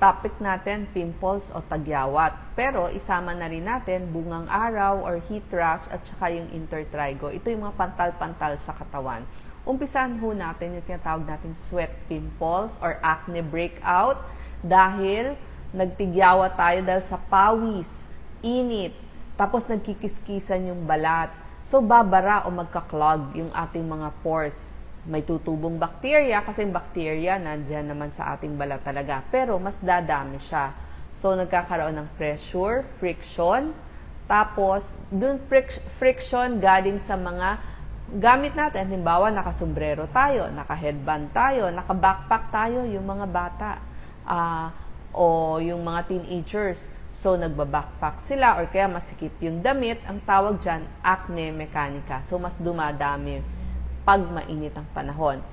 topic natin, pimples o tagyawat. Pero isama na rin natin bungang araw or heat rash at saka yung intertrigo. Ito yung mga pantal-pantal sa katawan. Umpisahan ho natin yung tinatawag natin sweat pimples or acne breakout dahil nagtigyawat tayo dahil sa pawis, init, tapos nagkikiskisan yung balat. So, babara o magka-clog yung ating mga pores. May tutubong bakterya kasi yung bakterya nandiyan naman sa ating balat talaga. Pero mas dadami siya. So, nagkakaroon ng pressure, friction. Tapos, dun friction galing sa mga gamit natin. Halimbawa, nakasombrero tayo, naka-headband tayo, naka-backpack tayo, yung mga bata. O yung mga teenagers. So, nagbabackpack sila or kaya masikip yung damit, ang tawag dyan, acne mechanica. So, mas dumadami pag mainit ang panahon.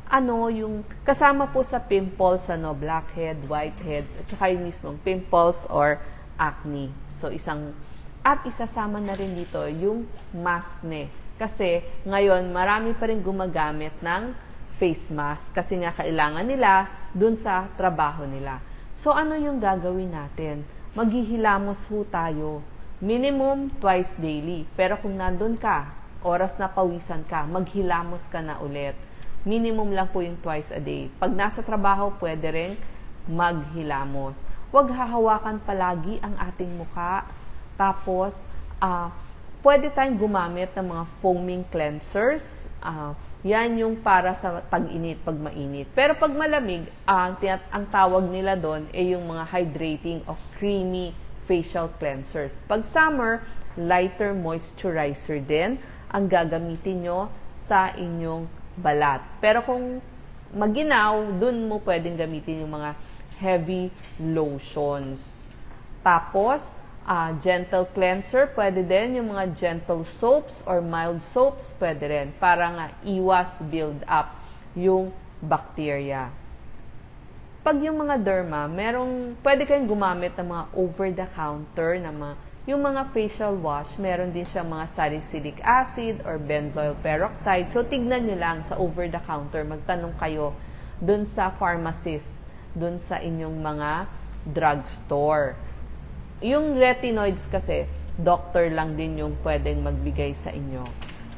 Ano yung kasama po sa pimples, blackhead, whiteheads, at saka yung mismong pimples or acne. So, isasama na rin dito yung maskne. Kasi, ngayon, marami pa rin gumagamit ng face mask kasi nga kailangan nila dun sa trabaho nila. So, ano yung gagawin natin? Maghihilamos ho tayo. Minimum twice daily. Pero kung nandun ka, oras na pawisan ka, maghilamos ka na ulit. Minimum lang po yung twice a day. Pag nasa trabaho, pwede rin maghilamos. Huwag hahawakan palagi ang ating muka. Tapos, pwede tayong gumamit ng mga foaming cleansers. Yan yung para sa tag-init, pag mainit. Pero pag malamig, ang tawag nila doon ay yung mga hydrating o creamy facial cleansers. Pag summer, lighter moisturizer din ang gagamitin nyo sa inyong balat. Pero kung maginaw, doon mo pwedeng gamitin yung mga heavy lotions. Tapos, gentle cleanser, pwede din. Yung mga gentle soaps or mild soaps, pwede rin. Para nga iwas build up yung bacteria. Pag yung mga derma, pwede kayong gumamit ng mga over-the-counter na yung mga facial wash, meron din siya mga salicylic acid or benzoyl peroxide. So, tignan nyo lang sa over-the-counter. Magtanong kayo dun sa pharmacist, dun sa inyong mga drugstore. Yung retinoids kasi, doctor lang din yung pwedeng magbigay sa inyo.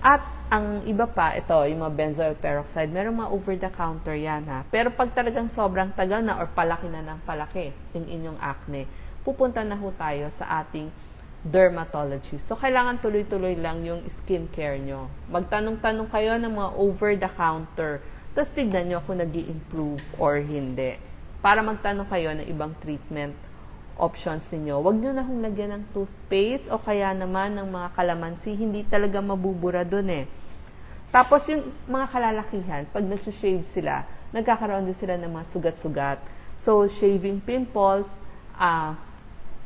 At ang iba pa, ito, yung mga benzoyl peroxide, meron mga over-the-counter yan ha. Pero pag talagang sobrang tagal na or palaki na ng palaki yung inyong acne, pupunta na ho tayo sa ating dermatologist. So, kailangan tuloy-tuloy lang yung skincare nyo. Magtanong-tanong kayo ng mga over-the-counter. Tapos tignan nyo kung nag-i-improve or hindi. Para magtanong kayo ng ibang treatment options ninyo. Huwag nyo na hong lagyan ng toothpaste o kaya naman ng mga kalamansi. Hindi talaga mabubura dun eh. Tapos yung mga kalalakihan, pag nag-shave sila, nagkakaroon din sila ng mga sugat-sugat. So, shaving pimples,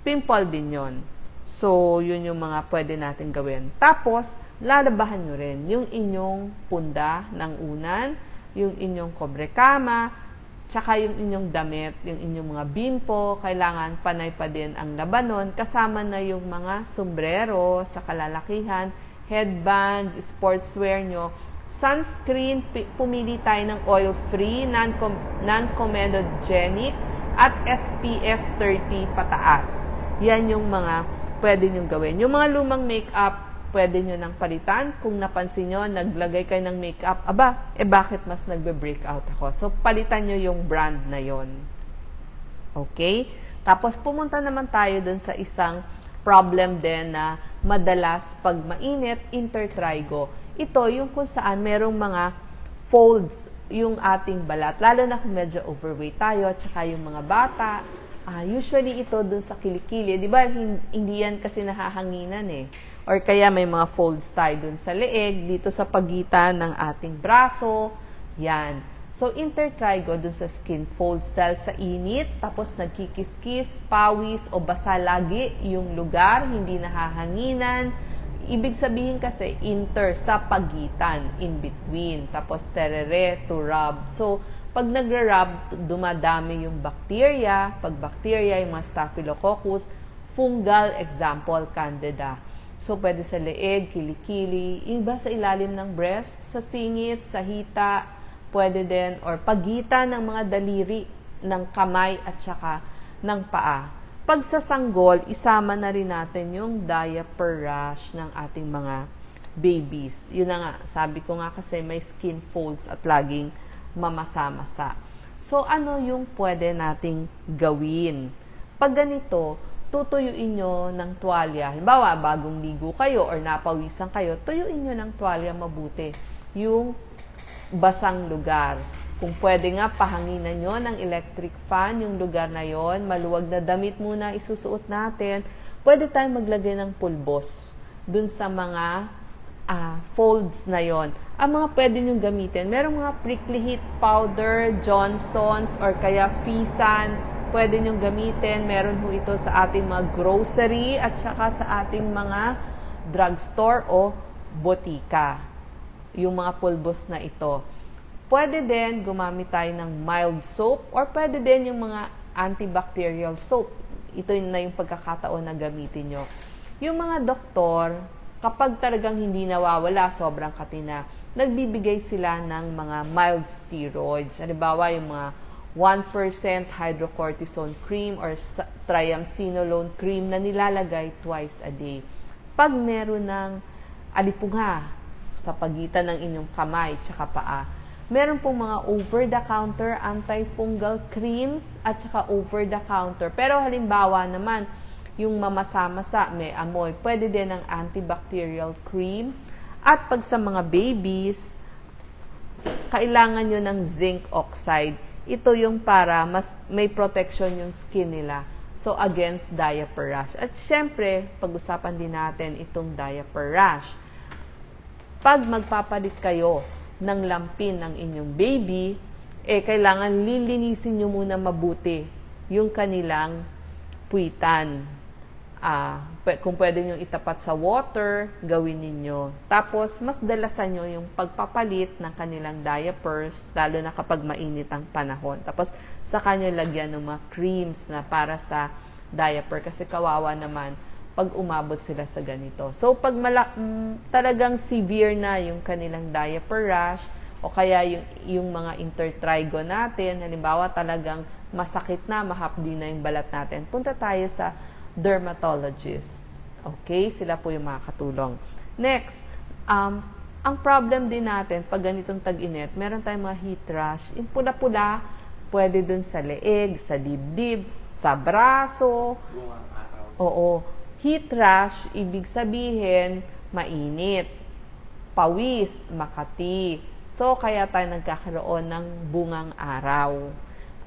pimple din yon. So, yun yung mga pwede natin gawin. Tapos, lalabahan nyo rin yung inyong punda ng unan, yung inyong kobrekama, tsaka yung inyong damit, yung inyong mga bimpo, kailangan panay pa din ang labanon, kasama na yung mga sombrero sa kalalakihan, headbands, sportswear nyo, sunscreen, pumili tayo ng oil-free, non-comedogenic, at SPF 30 pataas. Yan yung mga pwede nyo gawin. Yung mga lumang makeup, pwede nyo nang palitan. Kung napansin nyo, naglagay kayo ng makeup, bakit mas nagbe-breakout ako? So, palitan nyo yung brand na yon. Okay? Tapos, pumunta naman tayo dun sa isang problem din na madalas pag mainit, intertrigo. Ito, yung kung saan merong mga folds yung ating balat. Lalo na kung medyo overweight tayo, tsaka yung mga bata. Usually, ito dun sa kilikili. Di ba, hindi yan kasi nahahanginan eh. Or kaya may mga folds tayo dun sa leeg, dito sa pagitan ng ating braso. Yan. So, intertrigo dun sa skin folds dahil sa init, tapos nagkikiskis, pawis o basa lagi yung lugar, hindi nahahanginan. Ibig sabihin kasi, inter, sa pagitan, in between. Tapos, terere, to rub. So, pag nagra-rub, dumadami yung bacteria. Pag bacteria, yung mga staphylococcus, fungal, example, candida. So, pwede sa leeg, kilikili, iba sa ilalim ng breast, sa singit, sa hita, pwede din, or pagitan ng mga daliri ng kamay at saka ng paa. Pag sa sanggol, isama na rin natin yung diaper rash ng ating mga babies. Yun na nga, sabi ko nga kasi may skin folds at laging mamasa-masa. So, ano yung pwede nating gawin? Pag ganito, tutuyuin nyo ng tuwalya. Halimbawa, bagong ligo kayo or napawisan kayo, tuyuin nyo ng tuwalya mabuti yung basang lugar. Kung pwede nga, pahanginan nyo ng electric fan yung lugar na yon. Maluwag na damit muna isusuot natin. Pwede tayong maglagay ng pulbos dun sa mga folds na yon. Ang mga pwede nyo gamitin, merong mga prickly heat powder, Johnson's, or kaya Fisan, pwede nyo gamitin. Meron ho ito sa ating mga grocery at saka sa ating mga drugstore o botika. Yung mga pulbos na ito. Pwede din gumamit tayo ng mild soap or pwede din yung mga antibacterial soap. Ito na yung pagkakataon na gamitin nyo. Yung mga doktor, kapag talagang hindi nawawala, sobrang katina, nagbibigay sila ng mga mild steroids. Halimbawa, yung mga 1% hydrocortisone cream or triamcinolone cream na nilalagay twice a day. Pag meron ng alipunga sa pagitan ng inyong kamay tsaka paa, meron pong mga over-the-counter antifungal creams at saka over-the-counter. Pero halimbawa naman, yung mamasa-masa, may amoy, pwede din ng antibacterial cream. At pag sa mga babies, kailangan nyo ng zinc oxide. Ito yung para mas may protection yung skin nila. So, against diaper rash. At syempre, pag-usapan din natin itong diaper rash. Pag magpapalit kayo ng lampin ng inyong baby, kailangan lilinisin nyo muna mabuti yung kanilang puwitan. Kung pwede nyo itapat sa water, gawin ninyo. Tapos, mas dalasan nyo yung pagpapalit ng kanilang diapers, lalo na kapag mainit ang panahon. Tapos, saka nyo lagyan ng mga creams na para sa diaper kasi kawawa naman pag umabot sila sa ganito. So, pag talagang severe na yung kanilang diaper rash o kaya yung mga intertrigo natin, halimbawa talagang masakit na, mahapdi na yung balat natin, punta tayo sa dermatologist. Okay? Sila po yung makakatulong. Next, ang problem din natin, pag ganitong tag-init, meron tayong mga heat rash. Yung pula-pula, pwede dun sa leeg, sa dibdib, sa braso. Oo. Heat rash, ibig sabihin, mainit. Pawis, makati. So, kaya tayo nagkakaroon ng bungang araw.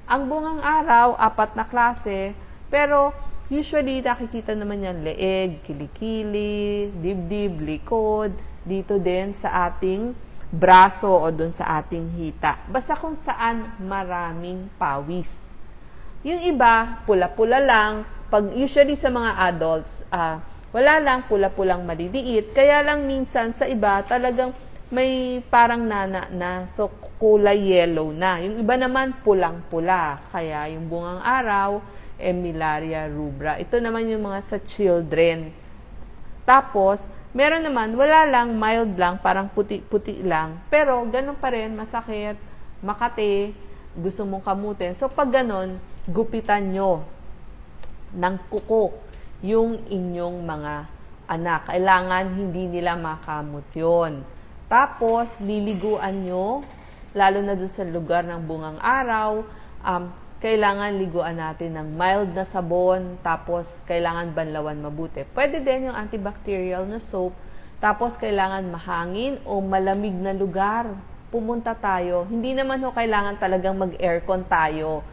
Ang bungang araw, 4 na klase, pero usually nakikita naman yan leeg, kilikili, dibdib, likod, dito din sa ating braso o dun sa ating hita. Basta kung saan maraming pawis. Yung iba, pula-pula lang. Pag usually sa mga adults, wala lang, pula-pulang maliliit. Kaya lang minsan sa iba, talagang may parang nana na, so kulay yellow na. Yung iba naman, pulang-pula. Kaya yung bungang araw, Emilaria rubra. Ito naman yung mga sa children. Tapos, meron naman, wala lang, mild lang, parang puti-puti lang. Pero, ganun pa rin, masakit, makati, gusto mong kamutin. So, pag ganun, gupitan nyo ng kuko yung inyong mga anak. Kailangan hindi nila makamot yun. Tapos, liliguan nyo, lalo na dun sa lugar ng bungang araw, kailangan liguan natin ng mild na sabon, tapos kailangan banlawan mabuti. Pwede din yung antibacterial na soap, tapos kailangan mahangin o malamig na lugar. Pumunta tayo. Hindi naman ho kailangan talagang mag-aircon tayo.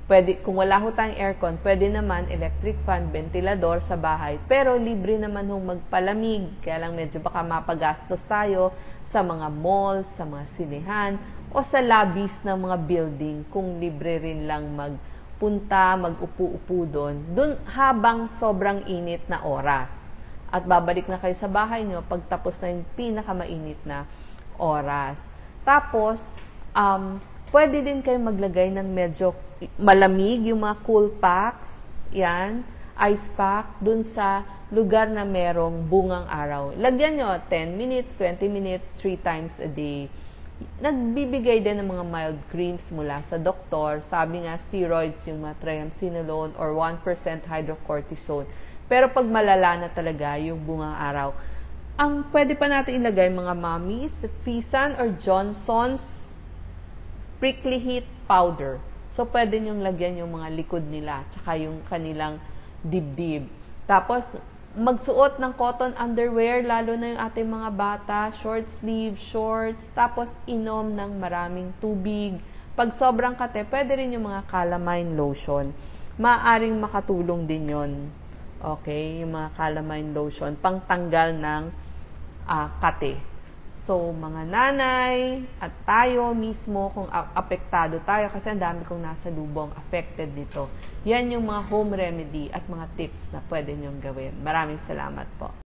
Pwede, kung wala ho tayong aircon, pwede naman electric fan, ventilador sa bahay. Pero libre naman ho magpalamig. Kaya lang medyo baka mapagastos tayo sa mga malls, sa mga sinehan, o sa lobbies ng mga building kung libre rin lang magpunta, mag-upo-upo doon habang sobrang init na oras. At babalik na kayo sa bahay nyo pagtapos na yung pinakamainit na oras. Tapos, pwede din kayo maglagay ng medyo malamig, yung mga cool packs, yan, ice pack, dun sa lugar na merong bungang araw. Lagyan nyo 10 minutes, 20 minutes, 3 times a day. Nagbibigay din ng mga mild creams mula sa doktor. Sabi nga, steroids, yung mga triamcinolone or 1% hydrocortisone. Pero pag malala na talaga yung bungang araw, ang pwede pa natin ilagay mga mommies, Fisan or Johnson's prickly heat powder. So, pwede nyong lagyan yung mga likod nila, tsaka yung kanilang dibdib. Tapos, magsuot ng cotton underwear, lalo na yung ating mga bata, short sleeve, shorts, tapos inom ng maraming tubig. Pag sobrang kate, pwede rin yung mga calamine lotion. Maaring makatulong din yon. Okay, yung mga calamine lotion, pangtanggal ng kate. So, mga nanay at tayo mismo, kung apektado tayo, kasi ang dami kong nasa lubong affected dito. Yan yung mga home remedy at mga tips na pwede nyong gawin. Maraming salamat po.